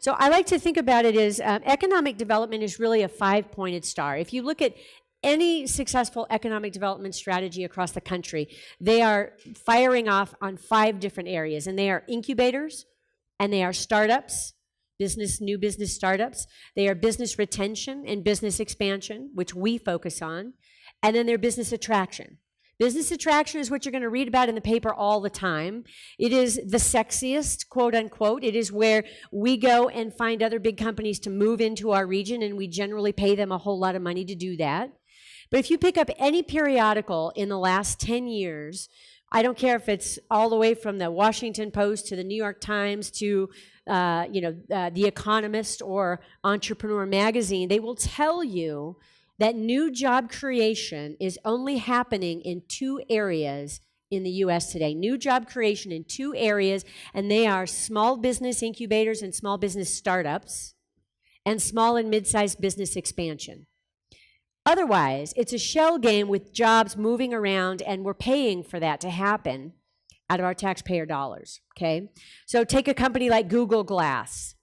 So I like to think about it as economic development is really a 5-pointed star. If you look at any successful economic development strategy across the country, they are firing off on 5 different areas, and they are incubators, and they are startups, new business startups. They are business retention and business expansion, which we focus on, and then they're business attraction. Business attraction is what you're going to read about in the paper all the time. It is the sexiest, quote unquote. It is where we go and find other big companies to move into our region, and we generally pay them a whole lot of money to do that. But if you pick up any periodical in the last 10 years, I don't care if it's all the way from the Washington Post to the New York Times to The Economist or Entrepreneur Magazine, they will tell you that new job creation is only happening in 2 areas in the U.S. today. New job creation in 2 areas, and they are small business incubators and small business startups, and small and mid-sized business expansion. Otherwise, it's a shell game with jobs moving around, and we're paying for that to happen out of our taxpayer dollars, okay? So take a company like Google Glass.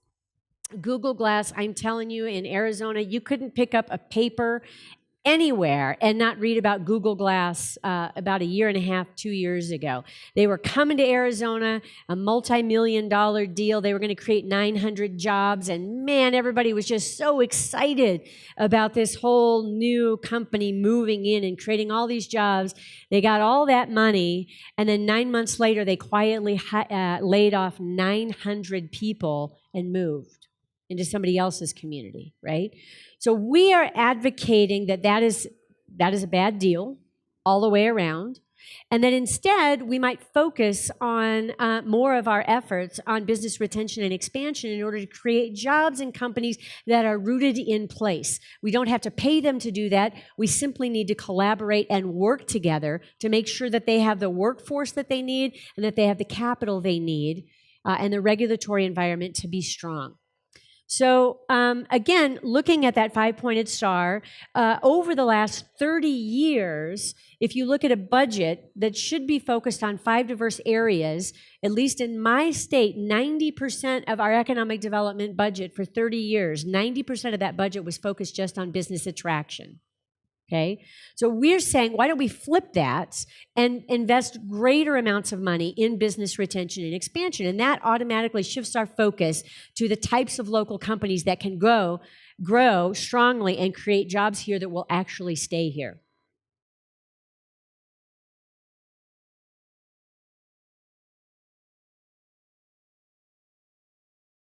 Google Glass, I'm telling you, in Arizona, you couldn't pick up a paper anywhere and not read about Google Glass about 1.5 years, 2 years ago. They were coming to Arizona, a multi-million-dollar deal. They were going to create 900 jobs, and man, everybody was just so excited about this whole new company moving in and creating all these jobs. They got all that money, and then 9 months later, they quietly laid off 900 people and moved into somebody else's community, right? So we are advocating that is a bad deal all the way around, and that instead we might focus on more of our efforts on business retention and expansion in order to create jobs and companies that are rooted in place. We don't have to pay them to do that. We simply need to collaborate and work together to make sure that they have the workforce that they need and that they have the capital they need and the regulatory environment to be strong. So again, looking at that 5-pointed star, over the last 30 years, if you look at a budget that should be focused on 5 diverse areas, at least in my state, 90% of our economic development budget for 30 years, 90% of that budget was focused just on business attraction. Okay, so we're saying, why don't we flip that and invest greater amounts of money in business retention and expansion? And that automatically shifts our focus to the types of local companies that can grow strongly and create jobs here that will actually stay here.